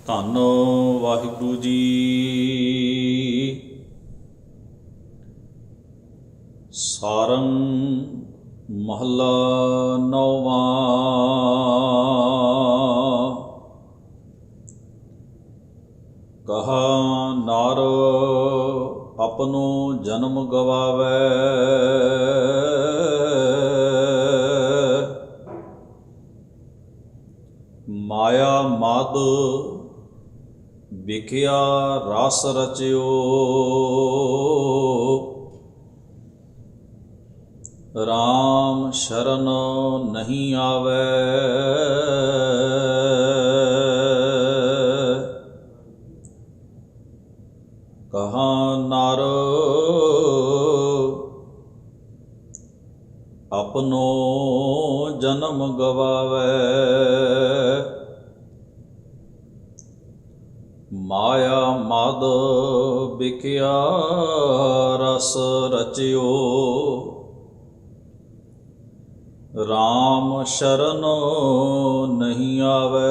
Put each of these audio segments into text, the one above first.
ਧੰਨ ਵਾਹਿਗੁਰੂ ਜੀ। ਸਾਰੰਗ ਮਹੱਲਾ ਨੌਵਾਂ। ਕਹਾ ਨਾਰ ਆਪਨੋ ਜਨਮ ਗਵਾਵੈ, ਮਾਇਆ ਮਦ ਵਿਖਿਆ ਰਸ ਰਚਿਓ। ਰਾਮ ਸ਼ਰਨ ਨਹੀਂ ਆਵੈ, ਕਹਾ ਨਰ ਆਪਨੋ ਜਨਮ ਗਵਾਵੈ, ਮਾਇਆ ਮਦ ਵਿਖਿਆ ਰਸ ਰਚਿਓ। ਰਾਮ ਸ਼ਰਨ ਨਹੀਂ ਆਵੈ,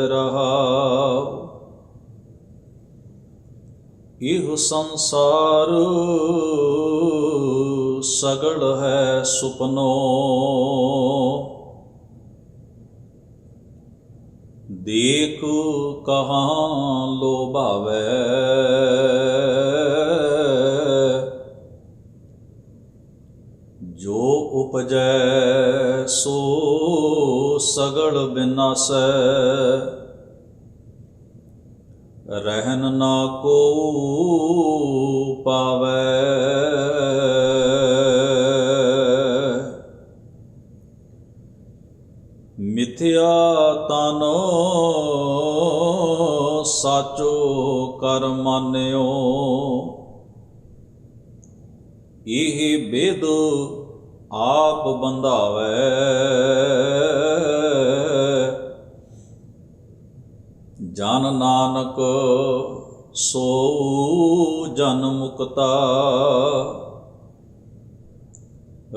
ਰਹਾਉ। ਇਹ ਸੰਸਾਰ ਸਗਲ ਹੈ ਸੁਪਨੋ, ਦੇਖ ਕਹਾਂ ਲੋਭਾਵੈ। ਜੋ ਉਪਜੈ ਸੋ ਸਗਲ ਬਿਨਾਸੈ, ਰਹਿਨ ਨਾ ਕੋ ਪਾਵੈ। ਮਿਥਿਆ ਤਨ ਸਾਚੋ ਕਰ ਮਾਨਿਓ, ਇਹ ਬਿਦ ਆਪ ਬੰਧਾਵੈ। ਜਨ ਨਾਨਕ ਸੋ ਜਨ ਮੁਕਤਾ,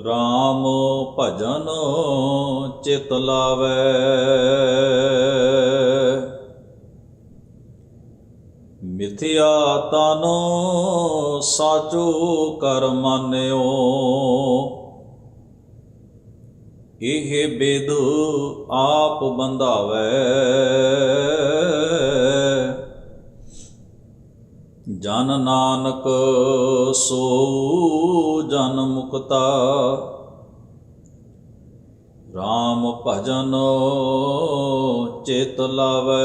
ਰਾਮ ਭਜਨ ਚਿਤ ਲਾਵੈ। ਮਿਥਿਆ ਤਨ ਸਾਚੋ ਕਰ ਮਾਨਿਓ, ਇਹ ਬਿਦ ਆਪ ਬੰਧਾਵੈ। ਜਨ ਨਾਨਕ ਸੋ ਜਨ ਮੁਕਤਾ, ਰਾਮ ਭਜਨ ਚਿਤ ਲਾਵੈ।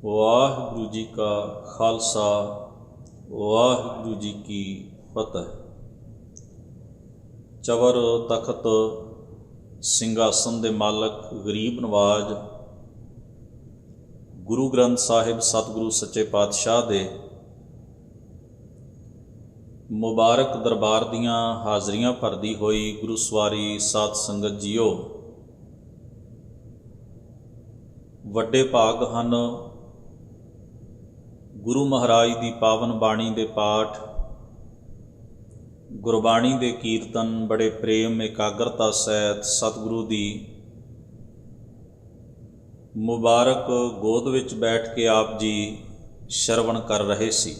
ਵਾਹਿਗੁਰੂ ਜੀ ਕਾ ਖਾਲਸਾ, ਵਾਹਿਗੁਰੂ ਜੀ ਕੀ ਫਤਿਹ। ਚਵਰ ਤਖਤ ਸਿੰਘਾਸਨ ਦੇ ਮਾਲਕ ਗਰੀਬ ਨਵਾਜ ਗੁਰੂ ਗ੍ਰੰਥ ਸਾਹਿਬ ਸਤਿਗੁਰੂ ਸੱਚੇ ਪਾਤਸ਼ਾਹ ਦੇ ਮੁਬਾਰਕ ਦਰਬਾਰ ਦੀਆਂ ਹਾਜ਼ਰੀਆਂ ਭਰਦੀ ਹੋਈ ਗੁਰੂ ਸਵਾਰੀ ਸਾਧ ਸੰਗਤ ਜੀਓ, ਵੱਡੇ ਭਾਗ ਹਨ ਗੁਰੂ ਮਹਾਰਾਜ ਦੀ ਪਾਵਨ ਬਾਣੀ ਦੇ ਪਾਠ, ਗੁਰਬਾਣੀ ਦੇ ਕੀਰਤਨ ਬੜੇ ਪ੍ਰੇਮ ਇਕਾਗਰਤਾ ਸਹਿਤ ਸਤਿਗੁਰੂ ਦੀ ਮੁਬਾਰਕ ਗੋਦ ਵਿੱਚ ਬੈਠ ਕੇ ਆਪ ਜੀ ਸ਼ਰਵਣ ਕਰ ਰਹੇ ਸੀ।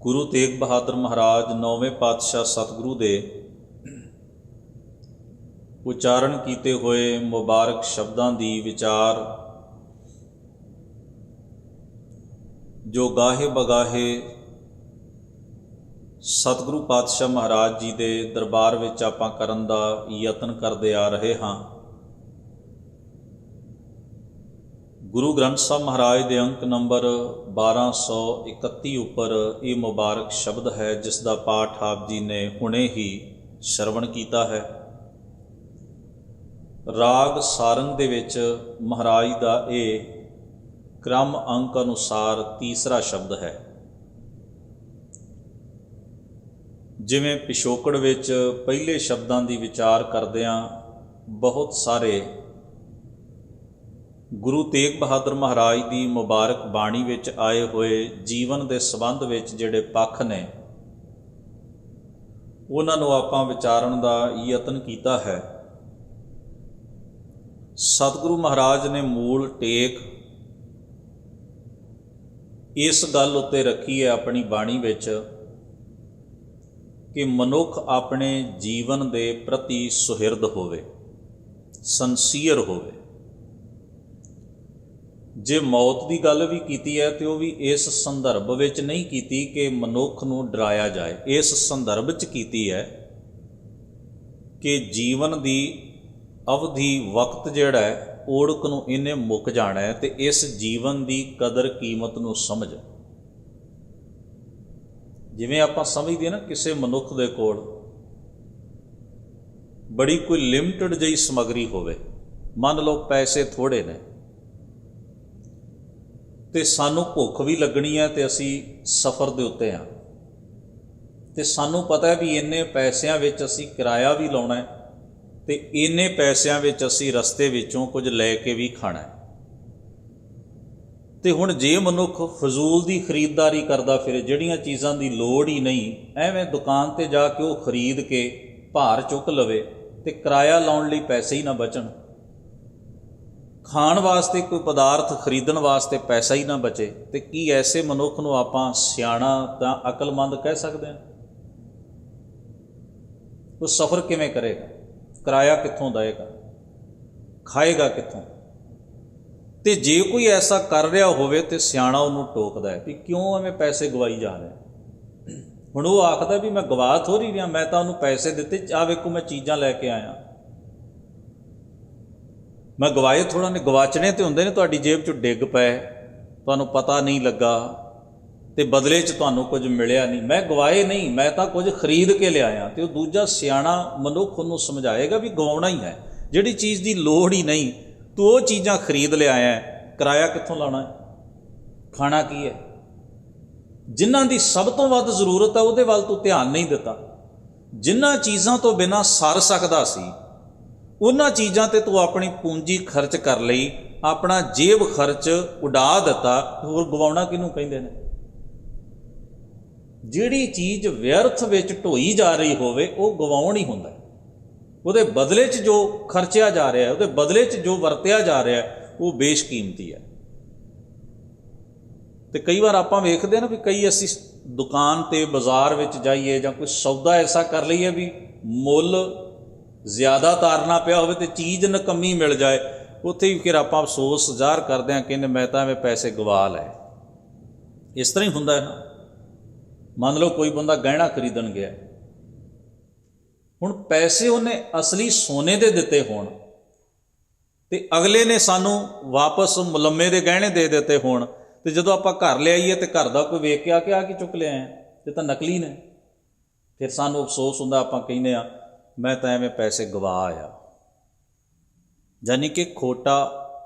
ਗੁਰੂ ਤੇਗ ਬਹਾਦਰ ਮਹਾਰਾਜ ਨੌਵੇਂ ਪਾਤਸ਼ਾਹ ਸਤਿਗੁਰੂ ਦੇ ਉਚਾਰਨ ਕੀਤੇ ਹੋਏ ਮੁਬਾਰਕ ਸ਼ਬਦਾਂ ਦੀ ਵਿਚਾਰ ਜੋ ਗਾਹੇ ਬਗਾਹੇ ਸਤਿਗੁਰੂ ਪਾਤਸ਼ਾਹ ਮਹਾਰਾਜ ਜੀ ਦੇ ਦਰਬਾਰ ਵਿੱਚ ਆਪਾਂ ਕਰਨ ਦਾ ਯਤਨ ਕਰਦੇ ਆ ਰਹੇ ਹਾਂ। ਗੁਰੂ ਗ੍ਰੰਥ ਸਾਹਿਬ ਮਹਾਰਾਜ ਦੇ ਅੰਕ ਨੰਬਰ 1231 ਉੱਪਰ ਇਹ ਮੁਬਾਰਕ ਸ਼ਬਦ ਹੈ, ਜਿਸ ਦਾ ਪਾਠ ਆਪ ਜੀ ਨੇ ਹੁਣੇ ਹੀ ਸ਼ਰਵਣ ਕੀਤਾ ਹੈ। ਰਾਗ ਸਾਰੰਗ ਦੇ ਵਿੱਚ ਮਹਾਰਾਜ ਦਾ ਇਹ ਕ੍ਰਮ ਅੰਕ ਅਨੁਸਾਰ ਤੀਸਰਾ ਸ਼ਬਦ ਹੈ। ਜਿਵੇਂ ਪਿਛੋਕੜ ਵਿੱਚ ਪਹਿਲੇ ਸ਼ਬਦਾਂ ਦੀ ਵਿਚਾਰ ਕਰਦਿਆਂ ਬਹੁਤ ਸਾਰੇ ਗੁਰੂ ਤੇਗ ਬਹਾਦਰ ਮਹਾਰਾਜ ਦੀ ਮੁਬਾਰਕ ਬਾਣੀ ਵਿੱਚ ਆਏ ਹੋਏ ਜੀਵਨ ਦੇ ਸੰਬੰਧ ਵਿੱਚ ਜਿਹੜੇ ਪੱਖ ਨੇ ਉਹਨਾਂ ਨੂੰ ਆਪਾਂ ਵਿਚਾਰਨ ਦਾ ਯਤਨ ਕੀਤਾ ਹੈ। ਸਤਿਗੁਰੂ ਮਹਾਰਾਜ ਨੇ ਮੂਲ ਟੇਕ ਇਸ ਗੱਲ ਉੱਤੇ ਰੱਖੀ ਹੈ ਆਪਣੀ ਬਾਣੀ ਵਿੱਚ ਕਿ ਮਨੁੱਖ ਆਪਣੇ ਜੀਵਨ ਦੇ ਪ੍ਰਤੀ ਸੁਹਿਰਦ ਹੋਵੇ, ਸੰਸੀਅਰ ਹੋਵੇ। ਜੇ ਮੌਤ ਦੀ ਗੱਲ ਵੀ ਕੀਤੀ ਹੈ ਤੇ ਉਹ ਵੀ ਇਸ ਸੰਦਰਭ ਵਿੱਚ ਨਹੀਂ ਕੀਤੀ ਕਿ ਮਨੁੱਖ ਨੂੰ ਡਰਾਇਆ ਜਾਏ। ਇਸ ਸੰਦਰਭ 'ਚ ਕੀਤੀ ਹੈ ਕਿ ਜੀਵਨ ਦੀ ਅਵਧੀ, ਵਕਤ ਜਿਹੜਾ ਹੈ, ਓੜਕ ਨੂੰ ਇਹਨੇ ਮੁੱਕ ਜਾਣਾ ਹੈ ਤੇ ਇਸ ਜੀਵਨ ਦੀ ਕਦਰ ਕੀਮਤ ਨੂੰ ਸਮਝ। ਜਿਵੇਂ ਆਪਾਂ ਸਮਝਦੇ ਨਾ ਕਿਸੇ ਮਨੁੱਖ ਦੇ ਕੋਲ ਬੜੀ ਕੋਈ ਲਿਮਟਿਡ ਜਿਹੀ ਸਮੱਗਰੀ ਹੋਵੇ, ਮੰਨ ਲਓ ਪੈਸੇ ਥੋੜ੍ਹੇ ਨੇ ਤੇ ਸਾਨੂੰ ਭੁੱਖ ਵੀ ਲੱਗਣੀ ਹੈ ਤੇ ਅਸੀਂ ਸਫ਼ਰ ਦੇ ਉੱਤੇ ਹਾਂ ਤੇ ਸਾਨੂੰ ਪਤਾ ਹੈ ਵੀ ਇੰਨੇ ਪੈਸਿਆਂ ਵਿੱਚ ਅਸੀਂ ਕਿਰਾਇਆ ਵੀ ਲਾਉਣਾ ਹੈ ਤੇ ਇੰਨੇ ਪੈਸਿਆਂ ਵਿੱਚ ਅਸੀਂ ਰਸਤੇ ਵਿੱਚੋਂ ਕੁਝ ਲੈ ਕੇ ਵੀ ਖਾਣਾ ਹੈ। ਤੇ ਹੁਣ ਜੇ ਮਨੁੱਖ ਫਜ਼ੂਲ ਦੀ ਖਰੀਦਦਾਰੀ ਕਰਦਾ ਫਿਰੇ, ਜਿਹੜੀਆਂ ਚੀਜ਼ਾਂ ਦੀ ਲੋੜ ਹੀ ਨਹੀਂ, ਐਵੇਂ ਦੁਕਾਨ 'ਤੇ ਜਾ ਕੇ ਉਹ ਖਰੀਦ ਕੇ ਭਾਰ ਚੁੱਕ ਲਵੇ ਤੇ ਕਿਰਾਇਆ ਲਾਉਣ ਲਈ ਪੈਸੇ ਹੀ ਨਾ ਬਚਣ, ਖਾਣ ਵਾਸਤੇ ਕੋਈ ਪਦਾਰਥ ਖਰੀਦਣ ਵਾਸਤੇ ਪੈਸਾ ਹੀ ਨਾ ਬਚੇ, ਤੇ ਕੀ ਐਸੇ ਮਨੁੱਖ ਨੂੰ ਆਪਾਂ ਸਿਆਣਾ ਤਾਂ ਅਕਲਮੰਦ ਕਹਿ ਸਕਦੇ ਹਾਂ? ਉਹ ਸਫ਼ਰ ਕਿਵੇਂ ਕਰੇਗਾ? ਕਿਰਾਇਆ ਕਿੱਥੋਂ ਦੇਵੇਗਾ? ਖਾਏਗਾ ਕਿੱਥੋਂ? ਤੇ ਜੇ ਕੋਈ ਐਸਾ ਕਰ ਰਿਹਾ ਹੋਵੇ ਤੇ ਸਿਆਣਾ ਉਹਨੂੰ ਟੋਕਦਾ ਹੈ ਵੀ ਕਿਉਂ ਐਵੇਂ ਪੈਸੇ ਗਵਾਈ ਜਾ ਰਹੇ। ਹੁਣ ਉਹ ਆਖਦਾ ਵੀ ਮੈਂ ਗਵਾ ਥੋੜ੍ਹੀ ਰਿਹਾ, ਮੈਂ ਤਾਂ ਉਹਨੂੰ ਪੈਸੇ ਦਿੱਤੇ, ਆਹ ਵੇਖੋ ਮੈਂ ਚੀਜ਼ਾਂ ਲੈ ਕੇ ਆਇਆ, ਮੈਂ ਗਵਾਏ ਥੋੜ੍ਹਾ ਨੇ। ਗਵਾਚਣੇ ਤੇ ਹੁੰਦੇ ਨੇ, ਤੁਹਾਡੀ ਜੇਬ 'ਚੋਂ ਡਿੱਗ ਪਏ, ਤੁਹਾਨੂੰ ਪਤਾ ਨਹੀਂ ਲੱਗਾ ਤੇ ਬਦਲੇ 'ਚ ਤੁਹਾਨੂੰ ਕੁਝ ਮਿਲਿਆ ਨਹੀਂ। ਮੈਂ ਗਵਾਏ ਨਹੀਂ, ਮੈਂ ਤਾਂ ਕੁਝ ਖਰੀਦ ਕੇ ਲਿਆਇਆ। ਤੇ ਉਹ ਦੂਜਾ ਸਿਆਣਾ ਮਨੁੱਖ ਉਹਨੂੰ ਸਮਝਾਏਗਾ ਵੀ ਗਵਾਉਣਾ ਹੀ ਹੈ, ਜਿਹੜੀ ਚੀਜ਼ ਦੀ ਲੋੜ ਹੀ ਨਹੀਂ ਤੂੰ ਉਹ ਚੀਜ਼ਾਂ ਖਰੀਦ ਲਿਆਇਆ, ਕਿਰਾਇਆ ਕਿੱਥੋਂ ਲਾਉਣਾ ਹੈ, ਖਾਣਾ ਕੀ ਹੈ? ਜਿਨ੍ਹਾਂ ਦੀ ਸਭ ਤੋਂ ਵੱਧ ਜ਼ਰੂਰਤ ਹੈ ਉਹਦੇ ਵੱਲ ਤੂੰ ਧਿਆਨ ਨਹੀਂ ਦਿੱਤਾ। ਜਿਨ੍ਹਾਂ ਚੀਜ਼ਾਂ ਤੋਂ ਬਿਨਾਂ ਸਰ ਸਕਦਾ ਸੀ ਉਹਨਾਂ ਚੀਜ਼ਾਂ 'ਤੇ ਤੂੰ ਆਪਣੀ ਪੂੰਜੀ ਖਰਚ ਕਰ ਲਈ, ਆਪਣਾ ਜੇਬ ਖਰਚ ਉਡਾ ਦਿੱਤਾ। ਹੋਰ ਗਵਾਉਣਾ ਕਿਹਨੂੰ ਕਹਿੰਦੇ ਨੇ? ਜਿਹੜੀ ਚੀਜ਼ ਵਿਅਰਥ ਵਿੱਚ ਢੋਈ ਜਾ ਰਹੀ ਹੋਵੇ ਉਹ ਗਵਾਉਣ ਹੀ ਹੁੰਦਾ। ਉਹਦੇ ਬਦਲੇ 'ਚ ਜੋ ਖਰਚਿਆ ਜਾ ਰਿਹਾ, ਉਹਦੇ ਬਦਲੇ 'ਚ ਜੋ ਵਰਤਿਆ ਜਾ ਰਿਹਾ, ਉਹ ਬੇਸ਼ਕੀਮਤੀ ਹੈ। ਤੇ ਕਈ ਵਾਰ ਆਪਾਂ ਵੇਖਦੇ ਨਾ ਵੀ ਕਈ ਅਸੀਂ ਦੁਕਾਨ 'ਤੇ, ਬਾਜ਼ਾਰ ਵਿੱਚ ਜਾਈਏ ਜਾਂ ਕੋਈ ਸੌਦਾ ਐਸਾ ਕਰ ਲਈਏ ਵੀ ਮੁੱਲ ਜ਼ਿਆਦਾ ਤਾਰਨਾ ਪਿਆ ਹੋਵੇ ਤੇ ਚੀਜ਼ ਨਕੰਮੀ ਮਿਲ ਜਾਏ, ਉੱਥੇ ਵੀ ਫਿਰ ਆਪਾਂ ਅਫਸੋਸ ਜ਼ਾਹਰ ਕਰਦੇ ਹਾਂ, ਕਹਿੰਦੇ ਮੈਂ ਤਾਂ ਐਵੇਂ ਪੈਸੇ ਗਵਾ ਲਏ। ਇਸ ਤਰ੍ਹਾਂ ਹੀ ਹੁੰਦਾ ਹੈ ਨਾ। ਮੰਨ ਲਓ ਕੋਈ ਬੰਦਾ ਗਹਿਣਾ ਖਰੀਦਣ ਗਿਆ, ਹੁਣ ਪੈਸੇ ਉਹਨੇ ਅਸਲੀ ਸੋਨੇ ਦੇ ਦਿੱਤੇ ਹੋਣ ਤੇ ਅਗਲੇ ਨੇ ਸਾਨੂੰ ਵਾਪਸ ਮੁਲੰਮੇ ਦੇ ਗਹਿਣੇ ਦੇ ਦਿੱਤੇ ਹੋਣ, ਤੇ ਜਦੋਂ ਆਪਾਂ ਘਰ ਲਿਆਈਏ ਤੇ ਘਰ ਦਾ ਕੋਈ ਵੇਖ ਕੇ ਆ ਕੇ ਚੁੱਕ ਲਿਆਏ ਤੇ ਤਾਂ ਨਕਲੀ ਨੇ, ਫਿਰ ਸਾਨੂੰ ਅਫਸੋਸ ਹੁੰਦਾ। ਆਪਾਂ ਕਹਿੰਦੇ ਆ ਮੈਂ ਤਾਂ ਐਵੇਂ ਪੈਸੇ ਗਵਾ ਆਇਆ। ਯਾਨੀ ਕਿ ਖੋਟਾ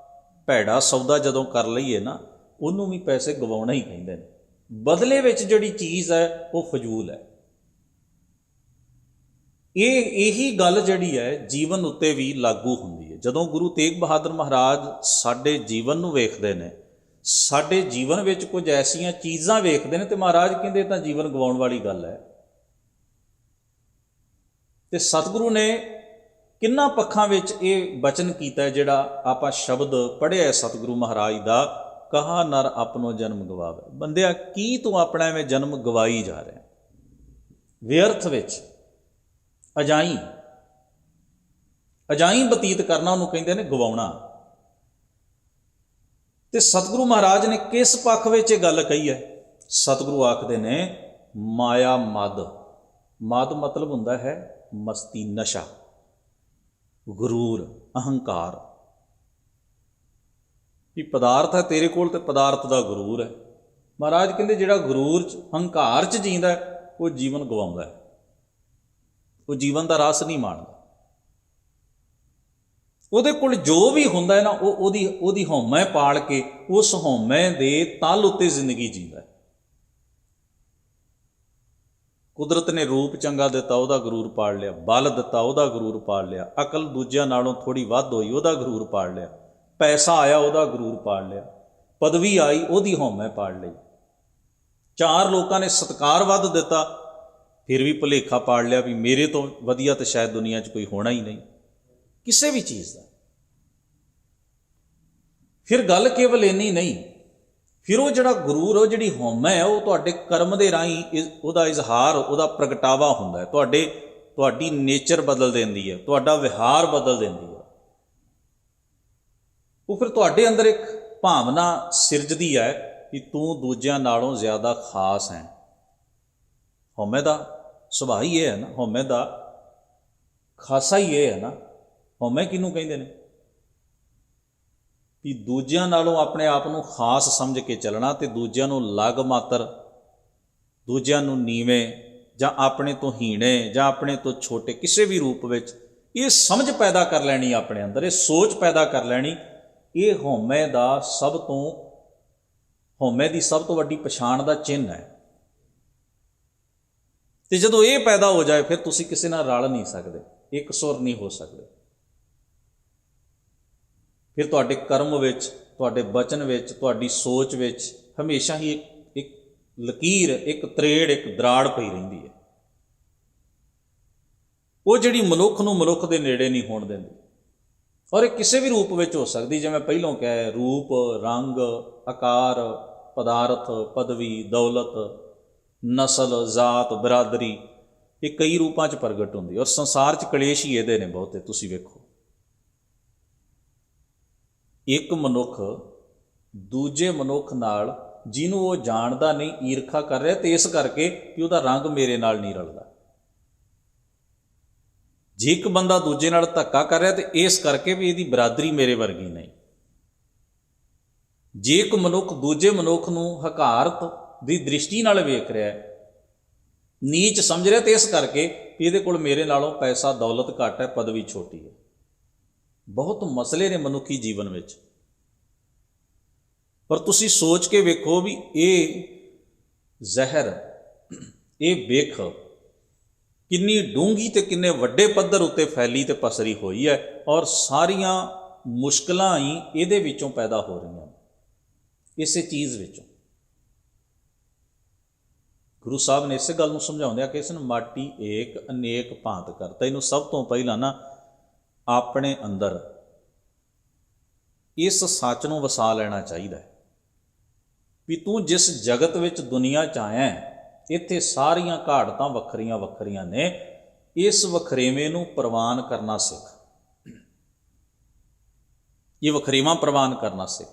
ਭੈੜਾ ਸੌਦਾ ਜਦੋਂ ਕਰ ਲਈਏ ਨਾ, ਉਹਨੂੰ ਵੀ ਪੈਸੇ ਗਵਾਉਣਾ ਹੀ ਕਹਿੰਦੇ ਨੇ। ਬਦਲੇ ਵਿੱਚ ਜਿਹੜੀ ਚੀਜ਼ ਹੈ ਉਹ ਫਜ਼ੂਲ ਹੈ। ਇਹੀ ਗੱਲ ਜਿਹੜੀ ਹੈ ਜੀਵਨ ਉੱਤੇ ਵੀ ਲਾਗੂ ਹੁੰਦੀ ਹੈ। ਜਦੋਂ ਗੁਰੂ ਤੇਗ ਬਹਾਦਰ ਮਹਾਰਾਜ ਸਾਡੇ ਜੀਵਨ ਨੂੰ ਵੇਖਦੇ ਨੇ, ਸਾਡੇ ਜੀਵਨ ਵਿੱਚ ਕੁਝ ਐਸੀਆਂ ਚੀਜ਼ਾਂ ਵੇਖਦੇ ਨੇ ਤੇ ਮਹਾਰਾਜ ਕਹਿੰਦੇ ਤਾਂ ਜੀਵਨ ਗਵਾਉਣ ਵਾਲੀ ਗੱਲ ਹੈ। ਤੇ ਸਤਿਗੁਰੂ ਨੇ ਕਿੰਨਾ ਪੱਖਾਂ ਵਿੱਚ ਇਹ ਬਚਨ ਕੀਤਾ, ਜਿਹੜਾ ਆਪਾਂ ਸ਼ਬਦ ਪੜ੍ਹਿਆ ਸਤਿਗੁਰੂ ਮਹਾਰਾਜ ਦਾ, ਕਹਾ ਨਰ ਆਪਣੋ ਜਨਮ ਗਵਾਵੇ। ਬੰਦਿਆ, ਕੀ ਤੂੰ ਆਪਣਾ ਐਵੇਂ ਜਨਮ ਗਵਾਈ ਜਾ ਰਿਹਾ, ਵਿਅਰਥ ਵਿੱਚ ਅਜਾਈ ਬਤੀਤ ਕਰਨਾ, ਉਹਨੂੰ ਕਹਿੰਦੇ ਨੇ ਗਵਾਉਣਾ। ਤੇ ਸਤਿਗੁਰੂ ਮਹਾਰਾਜ ਨੇ ਕਿਸ ਪੱਖ ਵਿੱਚ ਇਹ ਗੱਲ ਕਹੀ ਹੈ? ਸਤਿਗੁਰੂ ਆਖਦੇ ਨੇ ਮਾਇਆ ਮਦ। ਮਦ ਮਤਲਬ ਹੁੰਦਾ ਹੈ ਮਸਤੀ, ਨਸ਼ਾ, ਗੁਰੂਰ, ਅਹੰਕਾਰ। ਵੀ ਪਦਾਰਥ ਹੈ ਤੇਰੇ ਕੋਲ ਤੇ ਪਦਾਰਥ ਦਾ ਗੁਰੂਰ ਹੈ। ਮਹਾਰਾਜ ਕਹਿੰਦੇ ਜਿਹੜਾ ਗੁਰੂਰ 'ਚ, ਹੰਕਾਰ 'ਚ ਜੀਂਦਾ ਉਹ ਜੀਵਨ ਗਵਾਉਂਦਾ ਹੈ, ਉਹ ਜੀਵਨ ਦਾ ਰਸ ਨਹੀਂ ਮਾਣਦਾ। ਉਹਦੇ ਕੋਲ ਜੋ ਵੀ ਹੁੰਦਾ ਹੈ ਨਾ, ਉਹਦੀ ਹਉਮੈ ਪਾਲ ਕੇ ਉਸ ਹਉਮੈ ਦੇ ਤਲ ਉੱਤੇ ਜ਼ਿੰਦਗੀ ਜੀਂਦਾ ਹੈ। ਕੁਦਰਤ ਨੇ ਰੂਪ ਚੰਗਾ ਦਿੱਤਾ, ਉਹਦਾ ਗਰੂਰ ਪਾਲ ਲਿਆ। ਬਲ ਦਿੱਤਾ, ਉਹਦਾ ਗਰੂਰ ਪਾਲ ਲਿਆ। ਅਕਲ ਦੂਜਿਆਂ ਨਾਲੋਂ ਥੋੜ੍ਹੀ ਵੱਧ ਹੋਈ, ਉਹਦਾ ਗਰੂਰ ਪਾਲ ਲਿਆ। ਪੈਸਾ ਆਇਆ, ਉਹਦਾ ਗਰੂਰ ਪਾਲ ਲਿਆ। ਪਦਵੀ ਆਈ, ਉਹਦੀ ਹਉਮੈ ਪਾਲ ਲਈ। ਚਾਰ ਲੋਕਾਂ ਨੇ ਸਤਿਕਾਰ ਵੱਧ ਦਿੱਤਾ, ਫਿਰ ਵੀ ਭੁਲੇਖਾ ਪਾੜ ਲਿਆ ਵੀ ਮੇਰੇ ਤੋਂ ਵਧੀਆ ਤਾਂ ਸ਼ਾਇਦ ਦੁਨੀਆ 'ਚ ਕੋਈ ਹੋਣਾ ਹੀ ਨਹੀਂ, ਕਿਸੇ ਵੀ ਚੀਜ਼ ਦਾ। ਫਿਰ ਗੱਲ ਕੇਵਲ ਇੰਨੀ ਨਹੀਂ, ਫਿਰ ਉਹ ਜਿਹੜਾ ਗਰੂਰ, ਉਹ ਜਿਹੜੀ ਹਉਮੈ ਹੈ, ਉਹ ਤੁਹਾਡੇ ਕਰਮ ਦੇ ਰਾਹੀਂ ਉਹਦਾ ਇਜ਼ਹਾਰ, ਉਹਦਾ ਪ੍ਰਗਟਾਵਾ ਹੁੰਦਾ ਹੈ। ਤੁਹਾਡੀ ਨੇਚਰ ਬਦਲ ਦਿੰਦੀ ਹੈ, ਤੁਹਾਡਾ ਵਿਹਾਰ ਬਦਲ ਦਿੰਦੀ ਹੈ। ਉਹ ਫਿਰ ਤੁਹਾਡੇ ਅੰਦਰ ਇੱਕ ਭਾਵਨਾ ਸਿਰਜਦੀ ਹੈ ਕਿ ਤੂੰ ਦੂਜਿਆਂ ਨਾਲੋਂ ਜ਼ਿਆਦਾ ਖਾਸ ਹੈ। ਹਉਮੈ ਦਾ ਸੁਭਾਅ ਹੀ ਇਹ ਹੈ ਨਾ, ਹਉਮੈ ਦਾ ਖਾਸਾ ਹੀ ਇਹ ਹੈ ਨਾ। ਹਉਮੈ ਕਿਹਨੂੰ ਕਹਿੰਦੇ ਨੇ? ਕਿ ਦੂਜਿਆਂ ਨਾਲੋਂ ਆਪਣੇ ਆਪ ਨੂੰ ਖਾਸ ਸਮਝ ਕੇ ਚੱਲਣਾ ਅਤੇ ਦੂਜਿਆਂ ਨੂੰ ਲੱਗ ਮਾਤਰ, ਦੂਜਿਆਂ ਨੂੰ ਨੀਵੇਂ ਜਾਂ ਆਪਣੇ ਤੋਂ ਹੀਣੇ ਜਾਂ ਆਪਣੇ ਤੋਂ ਛੋਟੇ ਕਿਸੇ ਵੀ ਰੂਪ ਵਿੱਚ ਇਹ ਸਮਝ ਪੈਦਾ ਕਰ ਲੈਣੀ ਆਪਣੇ ਅੰਦਰ, ਇਹ ਸੋਚ ਪੈਦਾ ਕਰ ਲੈਣੀ। ਇਹ ਹਉਮੈ ਦੀ ਸਭ ਤੋਂ ਵੱਡੀ ਪਛਾਣ ਦਾ ਚਿੰਨ੍ਹ ਹੈ। ਅਤੇ ਜਦੋਂ ਇਹ ਪੈਦਾ ਹੋ ਜਾਏ ਫਿਰ ਤੁਸੀਂ ਕਿਸੇ ਨਾਲ ਰਲ ਨਹੀਂ ਸਕਦੇ, ਇੱਕ ਸੁਰ ਨਹੀਂ ਹੋ ਸਕਦੇ। ਫਿਰ ਤੁਹਾਡੇ ਕਰਮ ਵਿੱਚ, ਤੁਹਾਡੇ ਬਚਨ ਵਿੱਚ, ਤੁਹਾਡੀ ਸੋਚ ਵਿੱਚ ਹਮੇਸ਼ਾ ਹੀ ਇੱਕ ਲਕੀਰ, ਇੱਕ ਤਰੇੜ, ਇੱਕ ਦਰਾੜ ਪਈ ਰਹਿੰਦੀ ਹੈ। ਉਹ ਜਿਹੜੀ ਮਨੁੱਖ ਨੂੰ ਮਨੁੱਖ ਦੇ ਨੇੜੇ ਨਹੀਂ ਹੋਣ ਦਿੰਦੀ। ਔਰ ਇਹ ਕਿਸੇ ਵੀ ਰੂਪ ਵਿੱਚ ਹੋ ਸਕਦੀ, ਜਿਵੇਂ ਪਹਿਲੋਂ ਕਹੇ, ਰੂਪ, ਰੰਗ, ਆਕਾਰ, ਪਦਾਰਥ, ਪਦਵੀ, ਦੌਲਤ, ਨਸਲ, ਜ਼ਾਤ, ਬਰਾਦਰੀ, ਇਹ ਕਈ ਰੂਪਾਂ 'ਚ ਪ੍ਰਗਟ ਹੁੰਦੀ। ਔਰ ਸੰਸਾਰ 'ਚ ਕਲੇਸ਼ ਹੀ ਇਹਦੇ ਨੇ ਬਹੁਤੇ। ਤੁਸੀਂ ਵੇਖੋ, ਇੱਕ ਮਨੁੱਖ ਦੂਜੇ ਮਨੁੱਖ ਨਾਲ, ਜਿਹਨੂੰ ਉਹ ਜਾਣਦਾ ਨਹੀਂ, ਈਰਖਾ ਕਰ ਰਿਹਾ, ਤੇ ਇਸ ਕਰਕੇ ਕਿ ਉਹਦਾ ਰੰਗ ਮੇਰੇ ਨਾਲ ਨਹੀਂ ਰਲਦਾ। ਜੇ ਇੱਕ ਬੰਦਾ ਦੂਜੇ ਨਾਲ ਧੱਕਾ ਕਰ ਰਿਹਾ ਤੇ ਇਸ ਕਰਕੇ ਵੀ ਇਹਦੀ ਬਰਾਦਰੀ ਮੇਰੇ ਵਰਗੀ ਨਹੀਂ। ਜੇ ਇੱਕ ਮਨੁੱਖ ਦੂਜੇ ਮਨੁੱਖ ਨੂੰ ਹਕਾਰਤ ਦੀ ਦ੍ਰਿਸ਼ਟੀ ਨਾਲ ਵੇਖ ਰਿਹਾ, ਨੀਚ ਸਮਝ ਰਿਹਾ, ਤੇ ਇਸ ਕਰਕੇ ਵੀ ਇਹਦੇ ਕੋਲ ਮੇਰੇ ਨਾਲੋਂ ਪੈਸਾ, ਦੌਲਤ ਘੱਟ ਹੈ, ਪਦਵੀ ਛੋਟੀ ਹੈ। ਬਹੁਤ ਮਸਲੇ ਨੇ ਮਨੁੱਖੀ ਜੀਵਨ ਵਿੱਚ। ਪਰ ਤੁਸੀਂ ਸੋਚ ਕੇ ਵੇਖੋ ਵੀ ਇਹ ਜ਼ਹਿਰ, ਇਹ ਵਿਖ ਕਿੰਨੀ ਡੂੰਘੀ ਤੇ ਕਿੰਨੇ ਵੱਡੇ ਪੱਧਰ ਉੱਤੇ ਫੈਲੀ ਤੇ ਪਸਰੀ ਹੋਈ ਹੈ। ਔਰ ਸਾਰੀਆਂ ਮੁਸ਼ਕਲਾਂ ਹੀ ਇਹਦੇ ਵਿੱਚੋਂ ਪੈਦਾ ਹੋ ਰਹੀਆਂ, ਇਸੇ ਚੀਜ਼ ਵਿੱਚੋਂ। ਗੁਰੂ ਸਾਹਿਬ ਨੇ ਇਸੇ ਗੱਲ ਨੂੰ ਸਮਝਾਉਂਦਿਆਂ ਕਿ ਇਸਨ ਮਾਟੀ ਏਕ ਅਨੇਕ ਭਾਂਤ ਕਰਤਾ। ਇਹਨੂੰ ਸਭ ਤੋਂ ਪਹਿਲਾਂ ਨਾ ਆਪਣੇ ਅੰਦਰ ਇਸ ਸੱਚ ਨੂੰ ਵਸਾ ਲੈਣਾ ਚਾਹੀਦਾ ਹੈ ਵੀ ਤੂੰ ਜਿਸ ਜਗਤ ਵਿੱਚ ਦੁਨੀਆ 'ਚ ਆਇਆ, ਇੱਥੇ ਸਾਰੀਆਂ ਘਾੜਤਾਂ ਵੱਖਰੀਆਂ ਵੱਖਰੀਆਂ ਨੇ। ਇਸ ਵਖਰੇਵੇਂ ਨੂੰ ਪ੍ਰਵਾਨ ਕਰਨਾ ਸਿੱਖ, ਇਹ ਵਖਰੇਵਾਂ ਪ੍ਰਵਾਨ ਕਰਨਾ ਸਿੱਖ।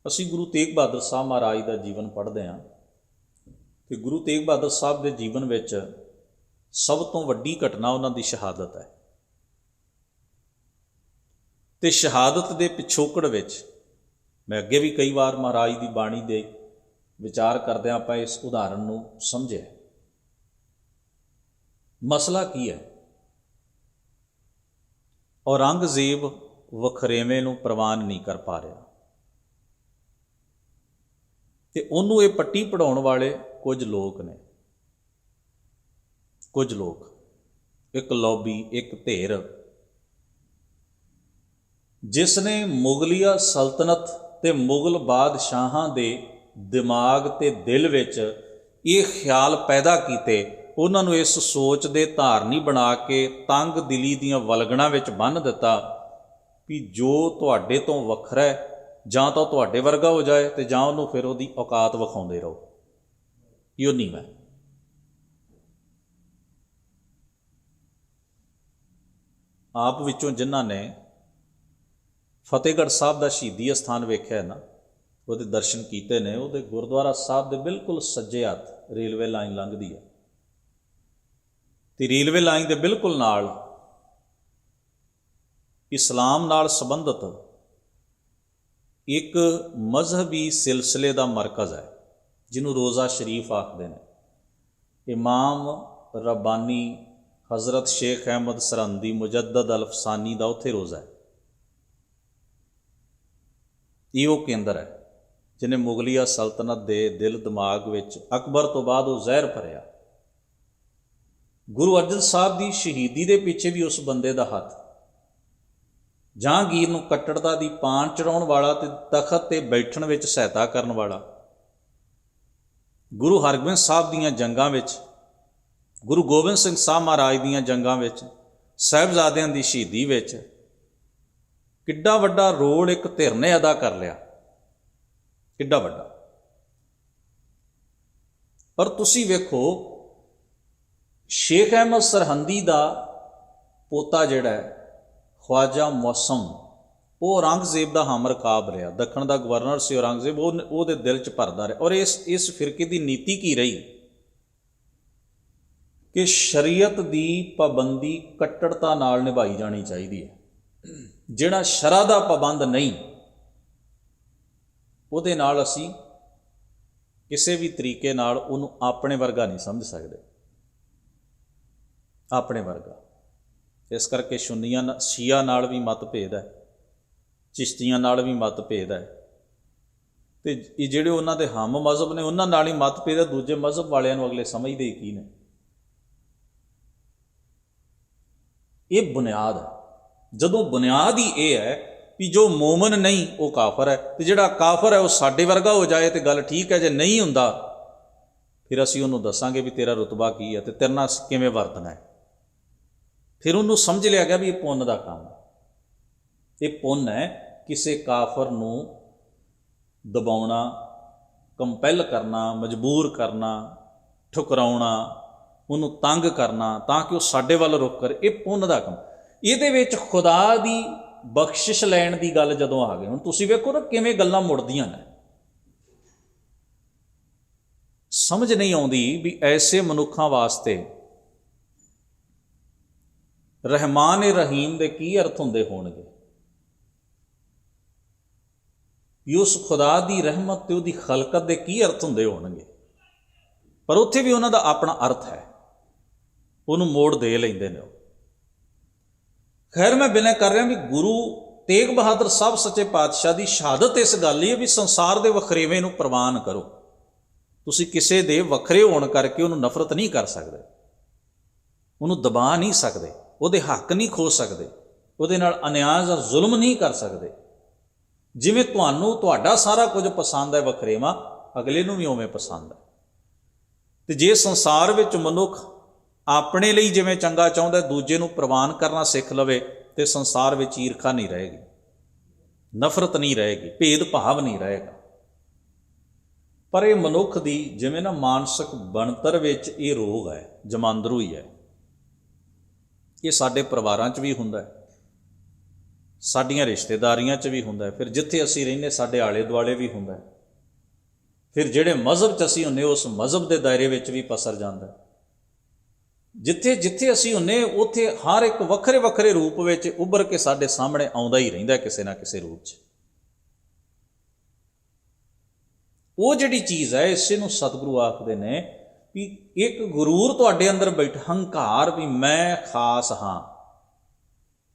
ਅਸੀਂ ਗੁਰੂ ਤੇਗ ਬਹਾਦਰ ਸਾਹਿਬ ਮਹਾਰਾਜ ਦਾ ਜੀਵਨ ਪੜ੍ਹਦੇ ਹਾਂ, ਅਤੇ ਗੁਰੂ ਤੇਗ ਬਹਾਦਰ ਸਾਹਿਬ ਦੇ ਜੀਵਨ ਵਿੱਚ ਸਭ ਤੋਂ ਵੱਡੀ ਘਟਨਾ ਉਹਨਾਂ ਦੀ ਸ਼ਹਾਦਤ ਹੈ। ਅਤੇ ਸ਼ਹਾਦਤ ਦੇ ਪਿਛੋਕੜ ਵਿੱਚ ਮੈਂ ਅੱਗੇ ਵੀ ਕਈ ਵਾਰ ਮਹਾਰਾਜ ਦੀ ਬਾਣੀ ਦੇ ਵਿਚਾਰ ਕਰਦਿਆਂ ਆਪਾਂ ਇਸ ਉਦਾਹਰਣ ਨੂੰ ਸਮਝਿਆ। ਮਸਲਾ ਕੀ ਹੈ? ਔਰੰਗਜ਼ੇਬ ਵਖਰੇਵੇਂ ਨੂੰ ਪ੍ਰਵਾਨ ਨਹੀਂ ਕਰ ਪਾ ਰਿਹਾ, ਅਤੇ ਉਹਨੂੰ ਇਹ ਪੱਟੀ ਪੜਾਉਣ ਵਾਲੇ ਕੁਝ ਲੋਕ ਨੇ, ਕੁਝ ਲੋਕ, ਇੱਕ ਲੌਬੀ, ਇੱਕ ਧਿਰ, ਜਿਸ ਨੇ ਮੁਗਲਿਆ ਸਲਤਨਤ ਤੇ ਮੁਗਲ ਬਾਦਸ਼ਾਹਾਂ ਦੇ ਦਿਮਾਗ ਤੇ ਦਿਲ ਵਿੱਚ ਇਹ ਖਿਆਲ ਪੈਦਾ ਕੀਤੇ, ਉਹਨਾਂ ਨੂੰ ਇਸ ਸੋਚ ਦੇ ਧਾਰਨੀ ਬਣਾ ਕੇ ਤੰਗ ਦਿਲੀ ਦੀਆਂ ਵਲਗਣਾਂ ਵਿੱਚ ਬੰਨ੍ਹ ਦਿੱਤਾ ਵੀ ਜੋ ਤੁਹਾਡੇ ਤੋਂ ਵੱਖਰਾ ਹੈ, ਜਾਂ ਤਾਂ ਤੁਹਾਡੇ ਵਰਗਾ ਹੋ ਜਾਏ, ਅਤੇ ਜਾਂ ਉਹਨੂੰ ਫਿਰ ਉਹਦੀ ਔਕਾਤ ਵਿਖਾਉਂਦੇ ਰਹੋ ਕਿ ਉਹ ਨੀਵਾਂ। ਆਪ ਵਿੱਚੋਂ ਜਿਨ੍ਹਾਂ ਨੇ ਫਤਿਹਗੜ੍ਹ ਸਾਹਿਬ ਦਾ ਸ਼ਹੀਦੀ ਅਸਥਾਨ ਵੇਖਿਆ ਨਾ, ਉਹਦੇ ਦਰਸ਼ਨ ਕੀਤੇ ਨੇ, ਉਹਦੇ ਗੁਰਦੁਆਰਾ ਸਾਹਿਬ ਦੇ ਬਿਲਕੁਲ ਸੱਜੇ ਹੱਥ ਰੇਲਵੇ ਲਾਈਨ ਲੰਘਦੀ ਹੈ, ਅਤੇ ਰੇਲਵੇ ਲਾਈਨ ਦੇ ਬਿਲਕੁਲ ਨਾਲ ਇਸਲਾਮ ਨਾਲ ਸੰਬੰਧਿਤ ਇੱਕ ਮਜ਼ਹਬੀ ਸਿਲਸਿਲੇ ਦਾ ਮਰਕਜ਼ ਹੈ, ਜਿਹਨੂੰ ਰੋਜ਼ਾ ਸ਼ਰੀਫ ਆਖਦੇ ਨੇ। ਇਮਾਮ ਰੱਬਾਨੀ ਹਜ਼ਰਤ ਸ਼ੇਖ ਅਹਿਮਦ ਸਰਹੰਦੀ ਮੁਜੱਦਦ ਅਲ-ਅਫਸਾਨੀ ਦਾ ਉੱਥੇ ਰੋਜ਼ਾ ਹੈ। ਇਹ ਉਹ ਕੇਂਦਰ ਹੈ ਜਿਹਨੇ ਮੁਗਲਿਆ ਸਲਤਨਤ ਦੇ ਦਿਲ ਦਿਮਾਗ ਵਿੱਚ ਅਕਬਰ ਤੋਂ ਬਾਅਦ ਉਹ ਜ਼ਹਿਰ ਭਰਿਆ। ਗੁਰੂ ਅਰਜਨ ਸਾਹਿਬ ਦੀ ਸ਼ਹੀਦੀ ਦੇ ਪਿੱਛੇ ਵੀ ਉਸ ਬੰਦੇ ਦਾ ਹੱਥ। ਜਹਾਂਗੀਰ ਨੂੰ ਕੱਟੜਤਾ ਦੀ ਪਾਣ ਚੜਾਉਣ ਵਾਲਾ ਅਤੇ ਤਖਤ 'ਤੇ ਬੈਠਣ ਵਿੱਚ ਸਹਾਇਤਾ ਕਰਨ ਵਾਲਾ, ਗੁਰੂ ਹਰਗੋਬਿੰਦ ਸਾਹਿਬ ਦੀਆਂ ਜੰਗਾਂ ਵਿੱਚ, ਗੁਰੂ ਗੋਬਿੰਦ ਸਿੰਘ ਸਾਹਿਬ ਮਹਾਰਾਜ ਦੀਆਂ ਜੰਗਾਂ ਵਿੱਚ, ਸਾਹਿਬਜ਼ਾਦਿਆਂ ਦੀ ਸ਼ਹੀਦੀ ਵਿੱਚ ਕਿੱਡਾ ਵੱਡਾ ਰੋਲ ਇੱਕ ਧਿਰ ਨੇ ਅਦਾ ਕਰ ਲਿਆ, ਕਿੱਡਾ ਵੱਡਾ। ਪਰ ਤੁਸੀਂ ਵੇਖੋ, ਸ਼ੇਖ ਅਹਿਮਦ ਸਰਹੰਦੀ ਦਾ ਪੋਤਾ ਜਿਹੜਾ ਹੈ ਖਵਾਜਾ ਮੌਸਮ, ਉਹ ਔਰੰਗਜ਼ੇਬ ਦਾ ਹਮ ਰਕਾਬ ਰਿਹਾ, ਦੱਖਣ ਦਾ ਗਵਰਨਰ ਸੀ ਔਰੰਗਜ਼ੇਬ, ਉਹਦੇ ਦਿਲ 'ਚ ਭਰਦਾ ਰਿਹਾ। ਔਰ ਇਸ ਫਿਰਕੇ ਦੀ ਨੀਤੀ ਕੀ ਰਹੀ ਕਿ ਸ਼ਰੀਅਤ ਦੀ ਪਾਬੰਦੀ ਕੱਟੜਤਾ ਨਾਲ ਨਿਭਾਈ ਜਾਣੀ ਚਾਹੀਦੀ ਹੈ। ਜਿਹੜਾ ਸ਼ਰਅ ਦਾ ਪਾਬੰਦ ਨਹੀਂ, ਉਹਦੇ ਨਾਲ ਅਸੀਂ ਕਿਸੇ ਵੀ ਤਰੀਕੇ ਨਾਲ ਉਹਨੂੰ ਆਪਣੇ ਵਰਗਾ ਨਹੀਂ ਸਮਝ ਸਕਦੇ, ਆਪਣੇ ਵਰਗਾ। ਇਸ ਕਰਕੇ ਸੁੰਨੀਆਂ ਸ਼ੀਆ ਨਾਲ ਵੀ ਮਤਭੇਦ ਹੈ, ਚਿਸ਼ਤੀਆਂ ਨਾਲ ਵੀ ਮਤਭੇਦ ਹੈ, ਅਤੇ ਇਹ ਜਿਹੜੇ ਉਹਨਾਂ ਦੇ ਹਮ ਮਜ਼ਹਬ ਨੇ ਉਹਨਾਂ ਨਾਲ ਹੀ ਮਤਭੇਦ ਹੈ। ਦੂਜੇ ਮਜ਼ਹਬ ਵਾਲਿਆਂ ਨੂੰ ਅਗਲੇ ਸਮਝਦੇ ਹੀ ਕੀ ਨੇ। ਇਹ ਬੁਨਿਆਦ ਹੈ। ਜਦੋਂ ਬੁਨਿਆਦ ਹੀ ਇਹ ਹੈ ਵੀ ਜੋ ਮੋਮਨ ਨਹੀਂ ਉਹ ਕਾਫਰ ਹੈ, ਅਤੇ ਜਿਹੜਾ ਕਾਫਰ ਹੈ ਉਹ ਸਾਡੇ ਵਰਗਾ ਹੋ ਜਾਏ ਤਾਂ ਗੱਲ ਠੀਕ ਹੈ। ਜੇ ਨਹੀਂ ਹੁੰਦਾ ਫਿਰ ਅਸੀਂ ਉਹਨੂੰ ਦੱਸਾਂਗੇ ਵੀ ਤੇਰਾ ਰੁਤਬਾ ਕੀ ਹੈ ਅਤੇ ਤੇਰੇ ਨਾਲ ਕਿਵੇਂ ਵਰਤਣਾ ਹੈ। ਫਿਰ ਉਹਨੂੰ ਸਮਝ ਲਿਆ ਗਿਆ ਵੀ ਇਹ ਪੁੰਨ ਦਾ ਕੰਮ ਹੈ, ਇਹ ਪੁੰਨ ਹੈ। ਕਿਸੇ ਕਾਫਰ ਨੂੰ ਦਬਾਉਣਾ, ਕੰਪੈਲ ਕਰਨਾ, ਮਜਬੂਰ ਕਰਨਾ, ਠੁਕਰਾਉਣਾ, ਉਹਨੂੰ ਤੰਗ ਕਰਨਾ ਤਾਂ ਕਿ ਉਹ ਸਾਡੇ ਵੱਲ ਰੁਖ ਕਰੇ, ਇਹ ਪੁੰਨ ਦਾ ਕੰਮ। ਇਹਦੇ ਵਿੱਚ ਖੁਦਾ ਦੀ ਬਖਸ਼ਿਸ਼ ਲੈਣ ਦੀ ਗੱਲ ਜਦੋਂ ਆ ਗਈ, ਹੁਣ ਤੁਸੀਂ ਵੇਖੋ ਨਾ ਕਿਵੇਂ ਗੱਲਾਂ ਮੁੜਦੀਆਂ ਨੇ। ਸਮਝ ਨਹੀਂ ਆਉਂਦੀ ਵੀ ਐਸੇ ਮਨੁੱਖਾਂ ਵਾਸਤੇ ਰਹਿਮਾਨ ਏ ਰਹੀਮ ਦੇ ਕੀ ਅਰਥ ਹੁੰਦੇ ਹੋਣਗੇ, ਵੀ ਉਸ ਖੁਦਾ ਦੀ ਰਹਿਮਤ ਤੇ ਉਹਦੀ ਖਲਕਤ ਦੇ ਕੀ ਅਰਥ ਹੁੰਦੇ ਹੋਣਗੇ। ਪਰ ਉੱਥੇ ਵੀ ਉਹਨਾਂ ਦਾ ਆਪਣਾ ਅਰਥ ਹੈ, ਉਹਨੂੰ ਮੋੜ ਦੇ ਲੈਂਦੇ ਨੇ ਉਹ। ਖੈਰ, ਮੈਂ ਬਿਨਾਂ ਕਰ ਰਿਹਾ ਵੀ ਗੁਰੂ ਤੇਗ ਬਹਾਦਰ ਸਾਹਿਬ ਸੱਚੇ ਪਾਤਸ਼ਾਹ ਦੀ ਸ਼ਹਾਦਤ ਇਸ ਗੱਲ ਹੀ ਹੈ ਵੀ ਸੰਸਾਰ ਦੇ ਵਖਰੇਵੇਂ ਨੂੰ ਪ੍ਰਵਾਨ ਕਰੋ। ਤੁਸੀਂ ਕਿਸੇ ਦੇ ਵੱਖਰੇ ਹੋਣ ਕਰਕੇ ਉਹਨੂੰ ਨਫ਼ਰਤ ਨਹੀਂ ਕਰ ਸਕਦੇ, ਉਹਨੂੰ ਦਬਾ ਨਹੀਂ ਸਕਦੇ, ਉਹਦੇ ਹੱਕ ਨਹੀਂ ਖੋ ਸਕਦੇ, ਉਹਦੇ ਨਾਲ ਅਨਿਆਂ ਜਾਂ ਜ਼ੁਲਮ ਨਹੀਂ ਕਰ ਸਕਦੇ। ਜਿਵੇਂ ਤੁਹਾਨੂੰ ਤੁਹਾਡਾ ਸਾਰਾ ਕੁਝ ਪਸੰਦ ਹੈ ਵਖਰੇਵਾਂ, ਅਗਲੇ ਨੂੰ ਵੀ ਉਵੇਂ ਪਸੰਦ ਹੈ। ਅਤੇ ਜੇ ਸੰਸਾਰ ਵਿੱਚ ਮਨੁੱਖ ਆਪਣੇ ਲਈ ਜਿਵੇਂ ਚੰਗਾ ਚਾਹੁੰਦਾ ਦੂਜੇ ਨੂੰ ਪ੍ਰਵਾਨ ਕਰਨਾ ਸਿੱਖ ਲਵੇ ਤੇ ਸੰਸਾਰ ਵਿੱਚ ਈਰਖਾ ਨਹੀਂ ਰਹੇਗੀ, ਨਫ਼ਰਤ ਨਹੀਂ ਰਹੇਗੀ, ਭੇਦ ਭਾਵ ਨਹੀਂ ਰਹੇਗਾ। ਪਰ ਇਹ ਮਨੁੱਖ ਦੀ ਜਿਵੇਂ ਨਾ ਮਾਨਸਿਕ ਬਣਤਰ ਵਿੱਚ ਇਹ ਰੋਗ ਹੈ, ਜਮਾਂਦਰੂ ਹੀ ਹੈ। ਇਹ ਸਾਡੇ ਪਰਿਵਾਰਾਂ 'ਚ ਵੀ ਹੁੰਦਾ ਹੈ, ਸਾਡੀਆਂ ਰਿਸ਼ਤੇਦਾਰੀਆਂ 'ਚ ਵੀ ਹੁੰਦਾ ਹੈ, ਫਿਰ ਜਿੱਥੇ ਅਸੀਂ ਰਹਿੰਦੇ ਸਾਡੇ ਆਲੇ ਦੁਆਲੇ ਵੀ ਹੁੰਦਾ ਹੈ, ਫਿਰ ਜਿਹੜੇ ਮਜ਼ਹਬ 'ਚ ਅਸੀਂ ਹੁੰਦੇ ਉਸ ਮਜ਼ਹਬ ਦੇ ਦਾਇਰੇ ਵਿੱਚ ਵੀ ਪਸਰ ਜਾਂਦਾ। ਜਿੱਥੇ ਜਿੱਥੇ ਅਸੀਂ ਹੁੰਦੇ ਉੱਥੇ ਹਰ ਇੱਕ ਵੱਖਰੇ ਵੱਖਰੇ ਰੂਪ ਵਿੱਚ ਉੱਭਰ ਕੇ ਸਾਡੇ ਸਾਹਮਣੇ ਆਉਂਦਾ ਹੀ ਰਹਿੰਦਾ ਕਿਸੇ ਨਾ ਕਿਸੇ ਰੂਪ 'ਚ। ਉਹ ਜਿਹੜੀ ਚੀਜ਼ ਹੈ, ਇਸੇ ਨੂੰ ਸਤਿਗੁਰੂ ਆਖਦੇ ਨੇ ਵੀ ਇੱਕ ਗੁਰੂਰ ਤੁਹਾਡੇ ਅੰਦਰ ਬੈਠਾ, ਹੰਕਾਰ ਵੀ ਮੈਂ ਖਾਸ ਹਾਂ,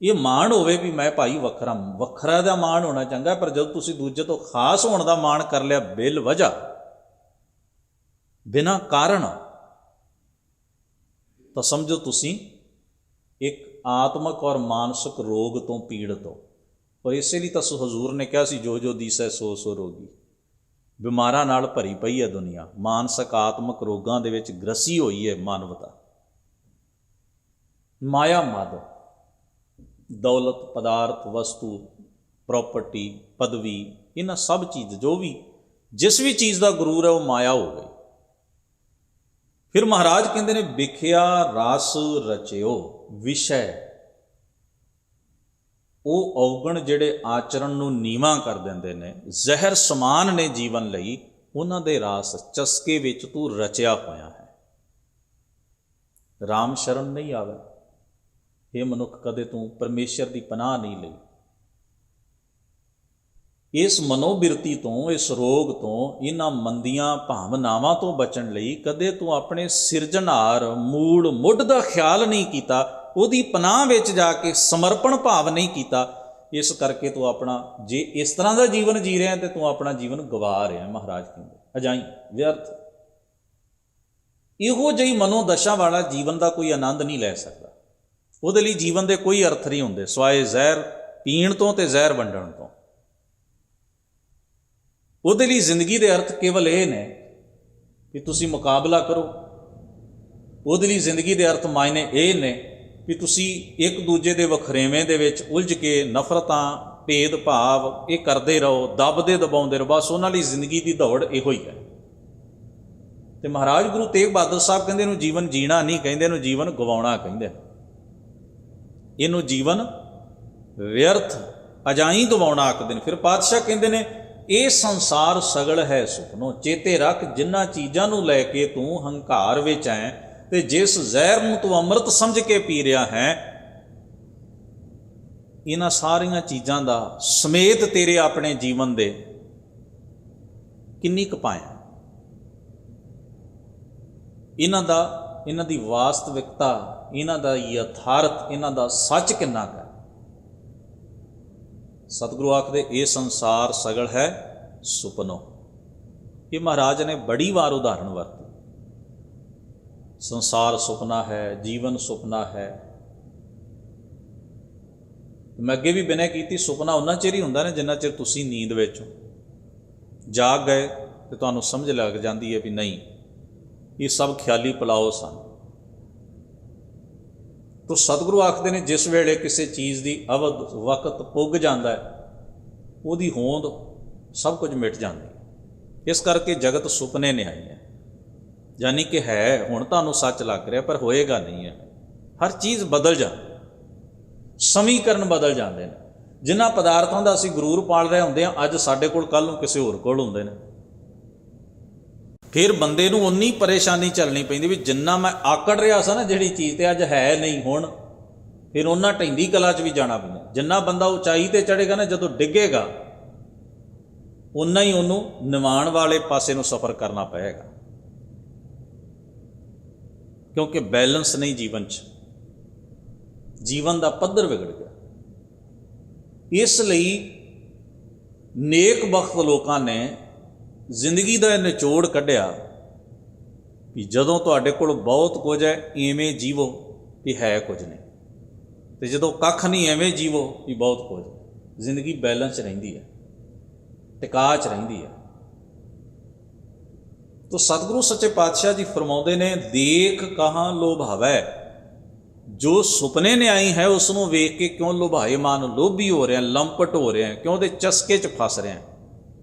ਇਹ ਮਾਣ ਹੋਵੇ ਵੀ ਮੈਂ ਭਾਈ ਵੱਖਰਾ ਦਾ ਮਾਣ ਹੋਣਾ ਚੰਗਾ। ਪਰ ਜਦੋਂ ਤੁਸੀਂ ਦੂਜੇ ਤੋਂ ਖਾਸ ਹੋਣ ਦਾ ਮਾਣ ਕਰ ਲਿਆ ਬਿਲ ਵਜ੍ਹਾ, ਬਿਨਾਂ ਕਾਰਨ, ਤਾਂ ਸਮਝੋ ਤੁਸੀਂ ਇੱਕ ਆਤਮਕ ਔਰ ਮਾਨਸਿਕ ਰੋਗ ਤੋਂ ਪੀੜਤ ਹੋ। ਔਰ ਇਸੇ ਲਈ ਤਾਂ ਹਜ਼ੂਰ ਨੇ ਕਿਹਾ ਸੀ ਜੋ ਜੋ ਦੀਸੈ ਸੋ ਸੋ ਰੋਗੀ। ਬਿਮਾਰਾਂ ਨਾਲ ਭਰੀ ਪਈ ਹੈ ਦੁਨੀਆ, ਮਾਨਸਿਕ ਆਤਮਕ ਰੋਗਾਂ ਦੇ ਵਿੱਚ ਗ੍ਰਸੀ ਹੋਈ ਹੈ ਮਾਨਵਤਾ। ਮਾਇਆ ਮਦ, ਦੌਲਤ, ਪਦਾਰਥ, ਵਸਤੂ, ਪ੍ਰੋਪਰਟੀ, ਪਦਵੀ, ਇਹਨਾਂ ਸਭ ਚੀਜ਼ ਜੋ ਵੀ ਜਿਸ ਵੀ ਚੀਜ਼ ਦਾ ਗੁਰੂਰ ਹੈ ਉਹ ਮਾਇਆ ਹੋ ਗਈ। ਫਿਰ ਮਹਾਰਾਜ ਕਹਿੰਦੇ ਨੇ ਵਿਖਿਆ ਰਸ ਰਚਿਓ ਵਿਸ਼ੈ, ਉਹ ਔਗਣ ਜਿਹੜੇ ਆਚਰਣ ਨੂੰ ਨੀਵਾਂ ਕਰ ਦਿੰਦੇ ਨੇ, ਜ਼ਹਿਰ ਸਮਾਨ ਨੇ ਜੀਵਨ ਲਈ, ਉਹਨਾਂ ਦੇ ਰਸ ਚਸਕੇ ਵਿੱਚ ਤੂੰ ਰਚਿਆ ਹੋਇਆ ਹੈ। ਰਾਮ ਸ਼ਰਨ ਨਹੀਂ ਆਵੇ, ਇਹ ਮਨੁੱਖ ਕਦੇ ਤੂੰ ਪਰਮੇਸ਼ਰ ਦੀ ਪਨਾਹ ਨਹੀਂ ਲਈ। ਇਸ ਮਨੋਬਿਰਤੀ ਤੋਂ, ਇਸ ਰੋਗ ਤੋਂ, ਇਹਨਾਂ ਮੰਦੀਆਂ ਭਾਵਨਾਵਾਂ ਤੋਂ ਬਚਣ ਲਈ ਕਦੇ ਤੂੰ ਆਪਣੇ ਸਿਰਜਣਹਾਰ ਮੂਲ ਮੁੱਢ ਦਾ ਖਿਆਲ ਨਹੀਂ ਕੀਤਾ, ਉਹਦੀ ਪਨਾਹ ਵਿੱਚ ਜਾ ਕੇ ਸਮਰਪਣ ਭਾਵ ਨਹੀਂ ਕੀਤਾ। ਇਸ ਕਰਕੇ ਤੂੰ ਆਪਣਾ, ਜੇ ਇਸ ਤਰ੍ਹਾਂ ਦਾ ਜੀਵਨ ਜੀ ਰਿਹਾ ਤੇ ਤੂੰ ਆਪਣਾ ਜੀਵਨ ਗਵਾ ਰਿਹਾ। ਮਹਾਰਾਜ ਕਹਿੰਦੇ ਅਜਾਈ ਵਿਅਰਥ। ਇਹੋ ਜਿਹੀ ਮਨੋਦਸ਼ਾ ਵਾਲਾ ਜੀਵਨ ਦਾ ਕੋਈ ਆਨੰਦ ਨਹੀਂ ਲੈ ਸਕਦਾ। ਉਹਦੇ ਲਈ ਜੀਵਨ ਦੇ ਕੋਈ ਅਰਥ ਨਹੀਂ ਹੁੰਦੇ ਸਿਵਾਏ ਜ਼ਹਿਰ ਪੀਣ ਤੋਂ ਤੇ ਜ਼ਹਿਰ ਵੰਡਣ ਤੋਂ। ਉਹਦੇ ਲਈ ਜ਼ਿੰਦਗੀ ਦੇ ਅਰਥ ਕੇਵਲ ਇਹ ਨੇ ਵੀ ਤੁਸੀਂ ਮੁਕਾਬਲਾ ਕਰੋ। ਉਹਦੇ ਲਈ ਜ਼ਿੰਦਗੀ ਦੇ ਅਰਥ ਮਾਇਨੇ ਇਹ ਨੇ ਵੀ ਤੁਸੀਂ ਇੱਕ ਦੂਜੇ ਦੇ ਵਖਰੇਵੇਂ ਦੇ ਵਿੱਚ ਉਲਝ ਕੇ ਨਫ਼ਰਤਾਂ, ਭੇਦਭਾਵ ਇਹ ਕਰਦੇ ਰਹੋ, ਦੱਬਦੇ ਦਬਾਉਂਦੇ ਰਹੋ। ਬਸ ਉਹਨਾਂ ਲਈ ਜ਼ਿੰਦਗੀ ਦੀ ਦੌੜ ਇਹੋ ਹੀ ਹੈ। ਤੇ ਮਹਾਰਾਜ ਗੁਰੂ ਤੇਗ ਬਹਾਦਰ ਸਾਹਿਬ ਕਹਿੰਦੇ ਇਹਨੂੰ ਜੀਵਨ ਜੀਣਾ ਨਹੀਂ ਕਹਿੰਦੇ, ਇਹਨੂੰ ਜੀਵਨ ਗਵਾਉਣਾ ਕਹਿੰਦੇ। ਇਹਨੂੰ ਜੀਵਨ ਵਿਅਰਥ ਅਜਾਈਂ ਗਵਾਉਣਾ ਆਖਦੇ ਨੇ। ਫਿਰ ਪਾਤਸ਼ਾਹ ਕਹਿੰਦੇ ਨੇ ਇਹ ਸੰਸਾਰ ਸਗਲ ਹੈ ਸੁਪਨੋ, ਚੇਤੇ ਰੱਖ ਜਿਨ੍ਹਾਂ ਚੀਜ਼ਾਂ ਨੂੰ ਲੈ ਕੇ ਤੂੰ ਹੰਕਾਰ ਵਿੱਚ ਐ ਤੇ ਜਿਸ ਜ਼ਹਿਰ ਨੂੰ ਤੂੰ ਅੰਮ੍ਰਿਤ ਸਮਝ ਕੇ ਪੀ ਰਿਹਾ ਹੈ, ਇਹਨਾਂ ਸਾਰੀਆਂ ਚੀਜ਼ਾਂ ਦਾ ਸਮੇਤ ਤੇਰੇ ਆਪਣੇ ਜੀਵਨ ਦੇ ਕਿੰਨੀ ਕੁ ਪਾਇਆ, ਇਹਨਾਂ ਦੀ ਵਾਸਤਵਿਕਤਾ, ਇਹਨਾਂ ਦਾ ਯਥਾਰਥ, ਇਹਨਾਂ ਦਾ ਸੱਚ ਕਿੰਨਾ ਕੁ ਹੈ। ਸਤਿਗੁਰੂ ਆਖਦੇ ਇਹ ਸੰਸਾਰ ਸਗਲ ਹੈ ਸੁਪਨੋ। ਇਹ ਮਹਾਰਾਜ ਨੇ ਬੜੀ ਵਾਰ ਉਦਾਹਰਣ ਵਰਤੀ। ਸੰਸਾਰ ਸੁਪਨਾ ਹੈ, ਜੀਵਨ ਸੁਪਨਾ ਹੈ। ਮੈਂ ਅੱਗੇ ਵੀ ਬਿਨੈ ਕੀਤੀ, ਸੁਪਨਾ ਉਹਨਾਂ ਚਿਰ ਹੀ ਹੁੰਦਾ ਨੇ ਜਿੰਨਾ ਚਿਰ ਤੁਸੀਂ ਨੀਂਦ ਵਿੱਚ ਜਾਗ ਗਏ ਤੇ ਤੁਹਾਨੂੰ ਸਮਝ ਲੱਗ ਜਾਂਦੀ ਹੈ ਵੀ ਨਹੀਂ, ਇਹ ਸਭ ਖਿਆਲੀ ਪਲਾਓ ਸਨ। ਤੋ ਸਤਿਗੁਰੂ ਆਖਦੇ ਨੇ ਜਿਸ ਵੇਲੇ ਕਿਸੇ ਚੀਜ਼ ਦੀ ਅਵਧ ਵਕਤ ਪੁੱਗ ਜਾਂਦਾ ਹੈ, ਉਹਦੀ ਹੋਂਦ ਸਭ ਕੁਝ ਮਿਟ ਜਾਂਦੀ ਹੈ। ਇਸ ਕਰਕੇ ਜਗਤ ਸੁਪਨੇ ਨਿਆਈ ਹੈ, ਯਾਨੀ ਕਿ ਹੈ ਹੁਣ ਤੁਹਾਨੂੰ ਸੱਚ ਲੱਗ ਰਿਹਾ ਪਰ ਹੋਏਗਾ ਨਹੀਂ ਹੈ। ਹਰ ਚੀਜ਼ ਬਦਲ ਜਾਂਦੀ, ਸਮੀਕਰਨ ਬਦਲ ਜਾਂਦੇ ਨੇ। ਜਿਨ੍ਹਾਂ ਪਦਾਰਥਾਂ ਦਾ ਅਸੀਂ ਗਰੂਰ ਪਾਲ ਰਹੇ ਹੁੰਦੇ ਹਾਂ, ਅੱਜ ਸਾਡੇ ਕੋਲ, ਕੱਲ੍ਹ ਨੂੰ ਕਿਸੇ ਹੋਰ ਕੋਲ ਹੁੰਦੇ ਨੇ। ਫਿਰ ਬੰਦੇ ਨੂੰ ਉਨੀ ਪਰੇਸ਼ਾਨੀ ਝੱਲਣੀ ਪੈਂਦੀ ਵੀ ਜਿੰਨਾ ਮੈਂ ਆਕੜ ਰਿਹਾ ਸੀ ਨਾ ਜਿਹੜੀ ਚੀਜ਼ ਤੇ ਅੱਜ ਹੈ ਨਹੀਂ, ਹੁਣ ਫਿਰ ਉਹਨਾਂ ਢਹਿੰਦੀ ਕਲਾ 'ਚ ਵੀ ਜਾਣਾ ਪੈਂਦਾ। ਜਿੰਨਾ ਬੰਦਾ ਉਚਾਈ ਤੇ ਚੜ੍ਹੇਗਾ ਨਾ, ਜਦੋਂ ਡਿੱਗੇਗਾ ਉਨਾ ਹੀ ਉਹਨੂੰ ਨਿਵਾਣ ਵਾਲੇ ਪਾਸੇ ਨੂੰ ਸਫ਼ਰ ਕਰਨਾ ਪਏਗਾ, ਕਿਉਂਕਿ ਬੈਲੈਂਸ ਨਹੀਂ ਜੀਵਨ 'ਚ, ਜੀਵਨ ਦਾ ਪੱਧਰ ਵਿਗੜ ਗਿਆ। ਇਸ ਲਈ ਨੇਕ ਬਖਤ ਲੋਕਾਂ ਨੇ ਜ਼ਿੰਦਗੀ ਦਾ ਇਹ ਨਿਚੋੜ ਕੱਢਿਆ ਵੀ ਜਦੋਂ ਤੁਹਾਡੇ ਕੋਲ ਬਹੁਤ ਕੁਝ ਹੈ ਇਵੇਂ ਜੀਵੋ ਵੀ ਹੈ ਕੁਝ ਨਹੀਂ, ਤੇ ਜਦੋਂ ਕੱਖ ਨਹੀਂ ਐਵੇਂ ਜੀਵੋ ਵੀ ਬਹੁਤ ਕੁਝ। ਜ਼ਿੰਦਗੀ ਬੈਲੈਂਸ ਰਹਿੰਦੀ ਹੈ, ਟਿਕਾ 'ਚ ਰਹਿੰਦੀ ਹੈ। ਤੋ ਸਤਿਗੁਰੂ ਸੱਚੇ ਪਾਤਸ਼ਾਹ ਜੀ ਫਰਮਾਉਂਦੇ ਨੇ, ਦੇਖ ਕਹਾਂ ਲੋਭਾਵੈ, ਜੋ ਸੁਪਨੇ ਨੇ ਆਈ ਹੈ ਉਸ ਨੂੰ ਵੇਖ ਕੇ ਕਿਉਂ ਲੋਭਾਇਮਾਨ, ਲੋਭੀ ਹੋ ਰਿਹਾ, ਲੰਪਟ ਹੋ ਰਿਹਾ, ਕਿਉਂ ਉਹਦੇ ਚਸਕੇ 'ਚ ਫਸ ਰਿਹਾ।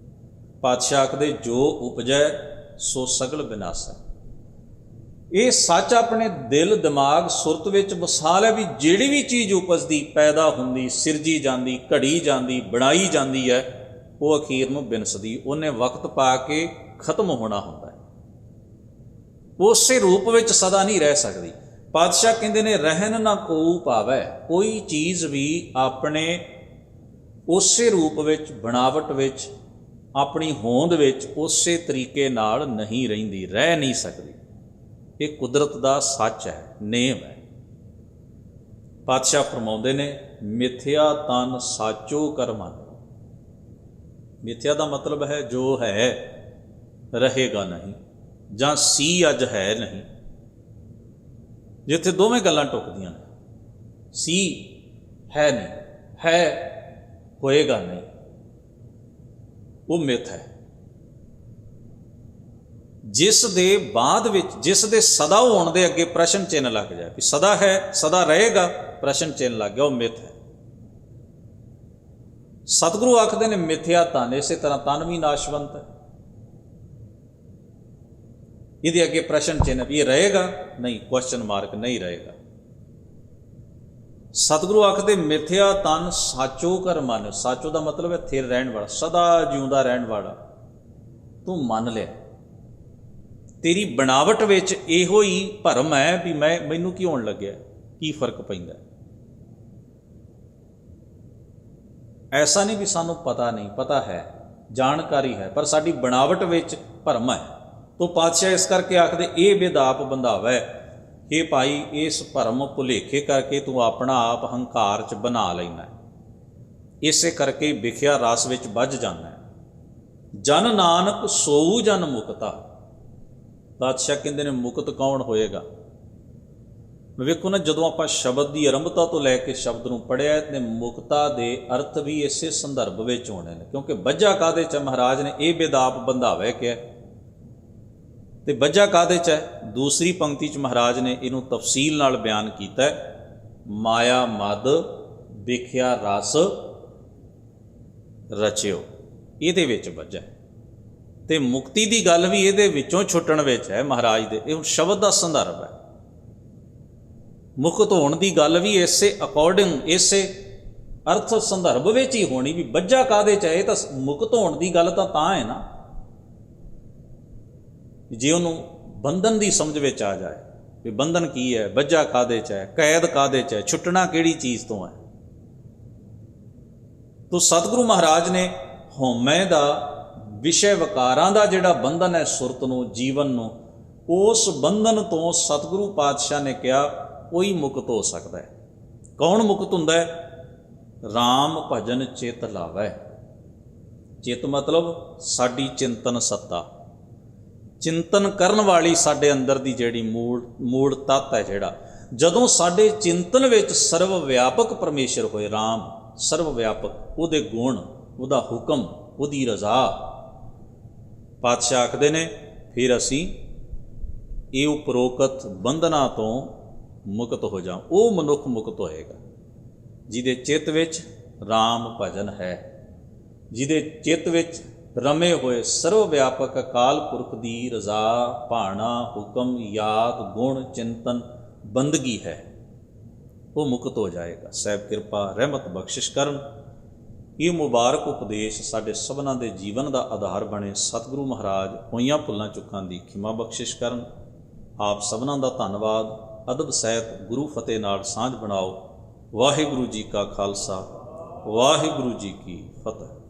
ਪਾਤਸ਼ਾਹ ਆਖਦੇ ਜੋ ਉਪਜੈ ਸੋ ਸਗਲ ਵਿਨਾਸ਼ੈ। ਇਹ ਸੱਚ ਆਪਣੇ ਦਿਲ, ਦਿਮਾਗ, ਸੁਰਤ ਵਿੱਚ ਵਸਾ ਲਿਆ ਵੀ ਜਿਹੜੀ ਵੀ ਚੀਜ਼ ਉਪਜਦੀ, ਪੈਦਾ ਹੁੰਦੀ, ਸਿਰਜੀ ਜਾਂਦੀ, ਘੜੀ ਜਾਂਦੀ, ਬਣਾਈ ਜਾਂਦੀ ਹੈ, ਉਹ ਅਖੀਰ ਨੂੰ ਬਿਨਸਦੀ, ਉਹਨੇ ਵਕਤ ਪਾ ਕੇ ਖਤਮ ਹੋਣਾ ਹੁੰਦਾ ਹੈ। ਉਸੇ ਰੂਪ ਵਿੱਚ ਸਦਾ ਨਹੀਂ ਰਹਿ ਸਕਦੀ। ਪਾਤਸ਼ਾਹ ਕਹਿੰਦੇ ਨੇ ਰਹਿਣ ਨਾ ਕੋ ਭਾਵੈ, ਕੋਈ ਚੀਜ਼ ਵੀ ਆਪਣੇ ਉਸੇ ਰੂਪ ਵਿੱਚ, ਬਣਾਵਟ ਵਿੱਚ, ਆਪਣੀ ਹੋਂਦ ਵਿੱਚ ਉਸੇ ਤਰੀਕੇ ਨਾਲ ਨਹੀਂ ਰਹਿੰਦੀ, ਰਹਿ ਨਹੀਂ ਸਕਦੀ। ਇਹ ਕੁਦਰਤ ਦਾ ਸੱਚ ਹੈ, ਨੇਮ ਹੈ। ਪਾਤਸ਼ਾਹ ਫਰਮਾਉਂਦੇ ਨੇ ਮਿਥਿਆ ਤਨ ਸਾਚੋ ਕਰਮਨ। ਮਿਥਿਆ ਦਾ ਮਤਲਬ ਹੈ ਜੋ ਹੈ ਰਹੇਗਾ ਨਹੀਂ, ਜਾਂ ਸੀ ਅੱਜ ਹੈ ਨਹੀਂ। ਜਿੱਥੇ ਦੋਵੇਂ ਗੱਲਾਂ ਟੁੱਕਦੀਆਂ ਨੇ, ਸੀ ਹੈ ਨਹੀਂ, ਹੈ ਹੋਏਗਾ ਨਹੀਂ, ਉਹ ਮਿੱਥ ਹੈ। ਜਿਸ ਦੇ ਬਾਅਦ ਵਿੱਚ, ਜਿਸ ਦੇ ਸਦਾ ਹੋਣ ਦੇ ਅੱਗੇ ਪ੍ਰਸ਼ਨ ਚਿੰਨ੍ਹ ਲੱਗ ਜਾਏ ਵੀ ਸਦਾ ਹੈ, ਸਦਾ ਰਹੇਗਾ, ਪ੍ਰਸ਼ਨ ਚਿੰਨ੍ਹ ਲੱਗ ਗਿਆ, ਉਹ ਮਿੱਥ ਹੈ। ਸਤਿਗੁਰੂ ਆਖਦੇ ਨੇ ਮਿਥਿਆ ਤਨ, ਇਸੇ ਤਰ੍ਹਾਂ ਤਨ ਵੀ ਨਾਸ਼ਵੰਤ ਹੈ। ਇਹਦੇ ਅੱਗੇ ਪ੍ਰਸ਼ਨ ਚਿੰਨ੍ਹ ਵੀ ਇਹ ਰਹੇਗਾ ਨਹੀਂ, ਕੁਐਸਚਨ ਮਾਰਕ, ਨਹੀਂ ਰਹੇਗਾ। ਸਤਿਗੁਰੂ ਆਖਦੇ ਮਿਥਿਆ ਤਨ ਸਾਚੋ ਕਰ ਮਨ। ਸਾਚੋ ਦਾ ਮਤਲਬ ਹੈ ਥਿਰ ਰਹਿਣ ਵਾਲਾ, ਸਦਾ ਜਿਉਂਦਾ ਰਹਿਣ ਵਾਲਾ। ਤੂੰ ਮੰਨ ਲਿਆ, ਤੇਰੀ ਬਣਾਵਟ ਵਿੱਚ ਇਹੋ ਹੀ ਭਰਮ ਹੈ ਵੀ ਮੈਨੂੰ ਕੀ ਹੋਣ ਲੱਗਿਆ, ਕੀ ਫਰਕ ਪੈਂਦਾ। ਐਸਾ ਨਹੀਂ ਵੀ ਸਾਨੂੰ ਪਤਾ ਨਹੀਂ, ਪਤਾ ਹੈ, ਜਾਣਕਾਰੀ ਹੈ, ਪਰ ਸਾਡੀ ਬਣਾਵਟ ਵਿੱਚ ਭਰਮ ਹੈ। ਤੋ ਪਾਤਸ਼ਾਹ ਇਸ ਕਰਕੇ ਆਖਦੇ ਇਹ ਵਿਦਾਪ ਬੰਧਾਵੈ। ਇਹ ਭਾਈ ਇਸ ਭਰਮ ਭੁਲੇਖੇ ਕਰਕੇ ਤੂੰ ਆਪਣਾ ਆਪ ਹੰਕਾਰ 'ਚ ਬਣਾ ਲੈਣਾ, ਇਸੇ ਕਰਕੇ ਵਿਖਿਆ ਰਸ ਵਿੱਚ ਵੱਜ ਜਾਂਦਾ। ਜਨ ਨਾਨਕ ਸੋਊ ਜਨ ਮੁਕਤਾ। ਪਾਤਸ਼ਾਹ ਕਹਿੰਦੇ ਨੇ ਮੁਕਤ ਕੌਣ ਹੋਏਗਾ। ਵੇਖੋ ਨਾ, ਜਦੋਂ ਆਪਾਂ ਸ਼ਬਦ ਦੀ ਆਰੰਭਤਾ ਤੋਂ ਲੈ ਕੇ ਸ਼ਬਦ ਨੂੰ ਪੜ੍ਹਿਆ ਤੇ ਮੁਕਤਾ ਦੇ ਅਰਥ ਵੀ ਇਸੇ ਸੰਦਰਭ ਵਿੱਚ ਹੋਣੇ ਨੇ, ਕਿਉਂਕਿ ਬੱਝਾ ਕਾਹਦੇ 'ਚ ਮਹਾਰਾਜ ਨੇ ਇਹ ਵਿਦਾਪ ਬੰਧਾਵੇ ਕਿਹਾ। ਤੇ ਬੱਝਾ ਕਾਹਦੇ 'ਚ ਹੈ? ਦੂਸਰੀ ਪੰਕਤੀ 'ਚ ਮਹਾਰਾਜ ਨੇ ਇਹਨੂੰ ਤਫਸੀਲ ਨਾਲ ਬਿਆਨ ਕੀਤਾ ਹੈ, ਮਾਇਆ ਮਦ ਵਿਖਿਆ ਰਸ ਰਚਿਓ, ਇਹਦੇ ਵਿੱਚ ਬੱਝਾ। ਤੇ ਮੁਕਤੀ ਦੀ ਗੱਲ ਵੀ ਇਹਦੇ ਵਿੱਚੋਂ ਛੁੱਟਣ ਵਿੱਚ ਹੈ ਮਹਾਰਾਜ ਦੇ। ਇਹ ਹੁਣ ਸ਼ਬਦ ਦਾ ਸੰਦਰਭ ਹੈ। ਮੁਕਤ ਹੋਣ ਦੀ ਗੱਲ ਵੀ ਇਸੇ ਅਕੋਰਡਿੰਗ, ਇਸੇ ਅਰਥ ਸੰਦਰਭ ਵਿੱਚ ਹੀ ਹੋਣੀ ਵੀ ਬੱਝਾ ਕਾਹਦੇ 'ਚ ਹੈ। ਇਹ ਤਾਂ ਮੁਕਤ ਹੋਣ ਦੀ ਗੱਲ ਤਾਂ ਹੈ ਨਾ, ਜੇ ਉਹਨੂੰ ਬੰਧਨ ਦੀ ਸਮਝ ਵਿੱਚ ਆ ਜਾਏ ਵੀ ਬੰਧਨ ਕੀ ਹੈ, ਬੱਝਾ ਕਾਹਦੇ 'ਚ ਹੈ, ਕੈਦ ਕਾਹਦੇ 'ਚ ਹੈ, ਛੁੱਟਣਾ ਕਿਹੜੀ ਚੀਜ਼ ਤੋਂ ਹੈ। ਤੋ ਸਤਿਗੁਰੂ ਮਹਾਰਾਜ ਨੇ ਹਉਮੈ ਦਾ ਵਿਸ਼ੇ ਵਿਕਾਰਾਂ ਦਾ ਜਿਹੜਾ ਬੰਧਨ ਹੈ ਸੁਰਤ ਨੂੰ, ਜੀਵਨ ਨੂੰ, ਉਸ ਬੰਧਨ ਤੋਂ ਸਤਿਗੁਰੂ ਪਾਤਸ਼ਾਹ ਨੇ ਕਿਹਾ ਉਹੀ ਮੁਕਤ ਹੋ ਸਕਦਾ ਹੈ। ਕੌਣ ਮੁਕਤ ਹੁੰਦਾ ਹੈ? ਰਾਮ ਭਜਨ ਚਿਤ ਲਾਵੈ। ਚਿਤ ਮਤਲਬ ਸਾਡੀ ਚਿੰਤਨ ਸੱਤਾ, ਚਿੰਤਨ ਕਰਨ ਵਾਲੀ ਸਾਡੇ ਅੰਦਰ ਦੀ ਜਿਹੜੀ ਮੂਲ ਤੱਤ ਹੈ, ਜਿਹੜਾ ਜਦੋਂ ਸਾਡੇ ਚਿੰਤਨ ਵਿੱਚ ਸਰਵ ਵਿਆਪਕ ਪਰਮੇਸ਼ਰ ਹੋਏ, ਰਾਮ ਸਰਵ ਵਿਆਪਕ, ਉਹਦੇ ਗੁਣ, ਉਹਦਾ ਹੁਕਮ, ਉਹਦੀ ਰਜ਼ਾ, ਪਾਤਸ਼ਾਹ ਆਖਦੇ ਨੇ ਫਿਰ ਅਸੀਂ ਇਹ ਉਪਰੋਕਤ ਬੰਧਨਾਂ ਤੋਂ ਮੁਕਤ ਹੋ ਜਾ। ਉਹ ਮਨੁੱਖ ਮੁਕਤ ਹੋਏਗਾ ਜਿਹਦੇ ਚਿੱਤ ਵਿੱਚ ਰਾਮ ਭਜਨ ਹੈ, ਜਿਹਦੇ ਚਿੱਤ ਵਿੱਚ ਰਮੇ ਹੋਏ ਸਰਵ ਵਿਆਪਕ ਅਕਾਲ ਪੁਰਖ ਦੀ ਰਜ਼ਾ, ਭਾਣਾ, ਹੁਕਮ, ਯਾਦ, ਗੁਣ, ਚਿੰਤਨ, ਬੰਦਗੀ ਹੈ, ਉਹ ਮੁਕਤ ਹੋ ਜਾਏਗਾ। ਸਾਹਿਬ ਕਿਰਪਾ ਰਹਿਮਤ ਬਖਸ਼ਿਸ਼ ਕਰਨ। ਇਹ ਮੁਬਾਰਕ ਉਪਦੇਸ਼ ਸਾਡੇ ਸਭਨਾਂ ਦੇ ਜੀਵਨ ਦਾ ਆਧਾਰ ਬਣੇ। ਸਤਿਗੁਰੂ ਮਹਾਰਾਜ ਹੋਈਆਂ ਭੁੱਲਾਂ ਚੁੱਕਾਂ ਦੀ ਖਿਮਾ ਬਖਸ਼ਿਸ਼ ਕਰਨ। ਆਪ ਸਭਨਾਂ ਦਾ ਧੰਨਵਾਦ। ਅਦਬ ਸਹਿਤ ਗੁਰੂ ਫਤਿਹ ਨਾਲ ਸਾਂਝ ਬਣਾਓ। ਵਾਹਿਗੁਰੂ ਜੀ ਕਾ ਖਾਲਸਾ, ਵਾਹਿਗੁਰੂ ਜੀ ਕੀ ਫਤਿਹ।